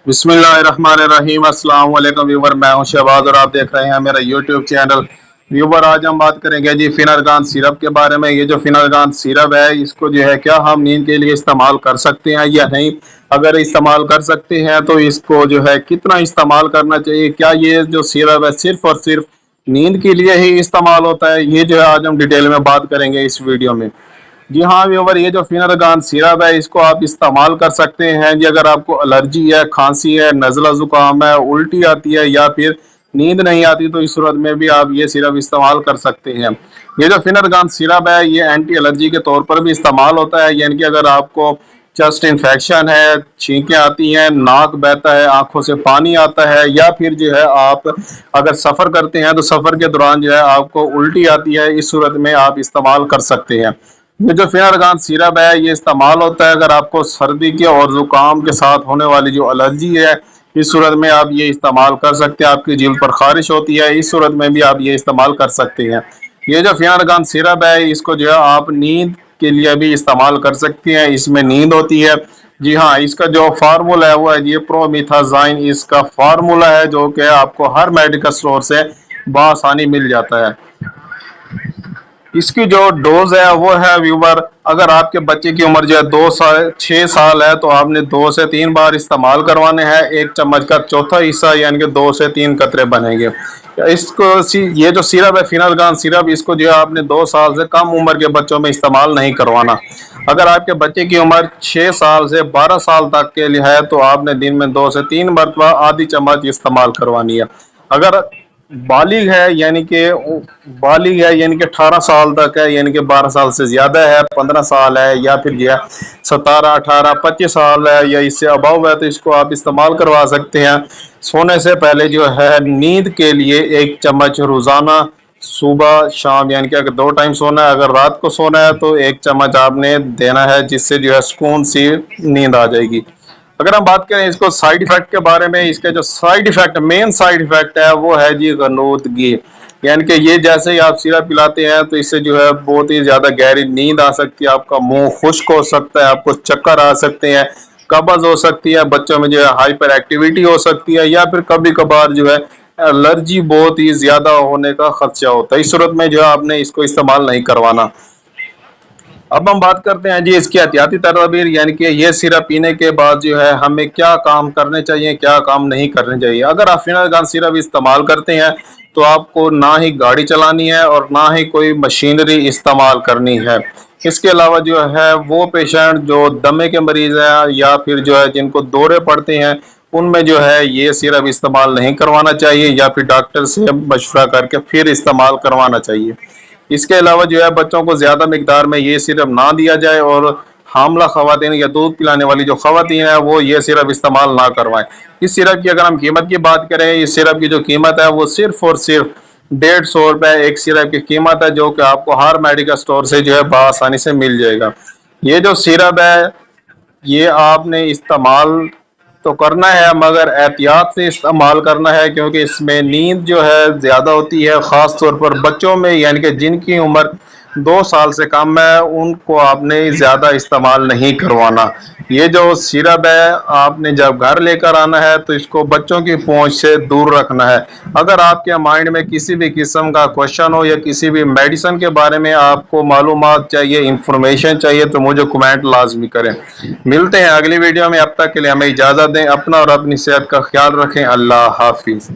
बिस्मिल्लाहिर्रहमानिर्रहीम। अस्सलाम वालेकुम व्यूवर, मैं हूं शहबाज और आप देख रहे हैं मेरा यूट्यूब चैनल। व्यूवर, आज हम बात करेंगे जी फिनरगान सिरप के बारे में। ये जो फिनरगान सिरप है, इसको जो है क्या हम नींद के लिए इस्तेमाल कर सकते हैं या नहीं? अगर इस्तेमाल कर सकते हैं तो इसको जो है कितना इस्तेमाल करना चाहिए? क्या ये जो सिरप है सिर्फ और सिर्फ नींद के लिए ही इस्तेमाल होता है? ये जो है आज हम डिटेल में बात करेंगे इस वीडियो में। जी हाँ व्यूवर, ये जो फिनरगान सिरप है इसको आप इस्तेमाल कर सकते हैं जी अगर आपको एलर्जी है, खांसी है, नज़ला ज़ुकाम है, उल्टी आती है या फिर नींद नहीं आती, तो इस सूरत में भी आप ये सिरप इस्तेमाल कर सकते हैं। ये जो फिनरगान सिरप है ये एंटी एलर्जी के तौर पर भी इस्तेमाल होता है, यानी कि अगर आपको चेस्ट इन्फेक्शन है, छींकें आती हैं, नाक बहता है, आंखों से पानी आता है, या फिर जो है आप अगर सफ़र करते हैं तो सफ़र के दौरान जो है आपको उल्टी आती है, इस सूरत में आप इस्तेमाल कर सकते हैं। ये जो फिनरगान सिरप है ये इस्तेमाल होता है अगर आपको सर्दी के और ज़ुकाम के साथ होने वाली जो एलर्जी है, इस सूरत में आप ये इस्तेमाल कर सकते हैं। आपकी जिल्द पर खारिश होती है, इस सूरत में भी आप ये इस्तेमाल कर सकते हैं। ये जो फिनरगान सिरप है इसको जो है आप नींद के लिए भी इस्तेमाल कर सकते हैं, इसमें नींद होती है। जी हाँ, इसका जो फार्मूला है वो है ये प्रोमिथाजाइन, इसका फार्मूला है जो कि आपको हर मेडिकल स्टोर से बआसानी मिल जाता है। इसकी जो डोज है वो है व्यूवर, अगर आपके बच्चे की उम्र जो है 6 साल है तो आपने 2 से 3 बार इस्तेमाल करवाने हैं। 1 चम्मच का चौथा हिस्सा यानी कि 2 से 3 कतरे बनेंगे। इसको ये जो सिरप है फिनरगान सिरप, इसको जो है आपने 2 साल से कम उम्र के बच्चों में इस्तेमाल नहीं करवाना। अगर आपके बच्चे की उम्र 6 साल से 12 साल तक के लिए है तो आपने दिन में 2 से 3 मरतबा आधी चम्मच इस्तेमाल करवानी है। अगर बालिग है यानी कि 18 साल तक है, यानी कि 12 साल से ज्यादा है, 15 साल है, या फिर जो है 17, 18, 25 साल है या इससे अबव है, तो इसको आप इस्तेमाल करवा सकते हैं। सोने से पहले जो है नींद के लिए 1 चम्मच रोजाना, सुबह शाम, यानी कि अगर 2 टाइम सोना है, अगर रात को सोना है तो 1 चम्मच आपने देना है, जिससे जो है सुकून सी नींद आ जाएगी। अगर हम बात करें इसको साइड इफेक्ट के बारे में, इसके जो side effect, main side effect है वो है जी गनूदगी, यानी कि ये जैसे ही आप सिरप पिलाते हैं तो इससे जो है बहुत ही ज्यादा गहरी नींद आ सकती है, आपका मुंह खुश्क हो सकता है, आपको चक्कर आ सकते हैं, कब्ज हो सकती है, बच्चों में जो है हाइपर एक्टिविटी हो सकती है, या फिर कभी कभार जो है एलर्जी बहुत ही ज्यादा होने का खदशा होता है। इस सूरत में जो है आपने इसको इस्तेमाल नहीं करवाना। अब हम बात करते हैं जी इसकी एहतियाती तदाबीर, यानी कि ये सिरप पीने के बाद जो है हमें क्या काम करने चाहिए, क्या काम नहीं करने चाहिए। अगर आप फिनरगान सिरप इस्तेमाल करते हैं तो आपको ना ही गाड़ी चलानी है और ना ही कोई मशीनरी इस्तेमाल करनी है। इसके अलावा जो है वो पेशेंट जो दमे के मरीज हैं या फिर जो है जिनको दौरे पड़ते हैं, उनमें जो है ये सिरप इस्तेमाल नहीं करवाना चाहिए, या फिर डॉक्टर से मशवरा करके फिर इस्तेमाल करवाना चाहिए। इसके अलावा जो है बच्चों को ज्यादा मिकदार में ये सिरप ना दिया जाए, और हामला खवातीन या दूध पिलाने वाली जो खवातीन है वो ये सिरप इस्तेमाल ना करवाएं। इस सिरप की अगर हम कीमत की बात करें, इस सिरप की जो कीमत है वो सिर्फ और सिर्फ 150 रुपए एक सिरप की कीमत है, जो कि आपको हर मेडिकल स्टोर से जो है बआसानी से मिल जाएगा। ये जो सिरप है ये आपने इस्तेमाल तो करना है, मगर एहतियात से इस्तेमाल करना है, क्योंकि इसमें नींद जो है ज़्यादा होती है, ख़ास तौर पर बच्चों में, यानी कि जिनकी उम्र 2 साल से कम है उनको आपने ज़्यादा इस्तेमाल नहीं करवाना। ये जो सिरप है आपने जब घर लेकर आना है तो इसको बच्चों की पहुंच से दूर रखना है। अगर आपके माइंड में किसी भी किस्म का क्वेश्चन हो या किसी भी मेडिसिन के बारे में आपको मालूमात चाहिए, इंफॉर्मेशन चाहिए, तो मुझे कमेंट लाजमी करें। मिलते हैं अगली वीडियो में, अब तक के लिए हमें इजाज़त दें। अपना और अपनी सेहत का ख्याल रखें। अल्लाह हाफिज़।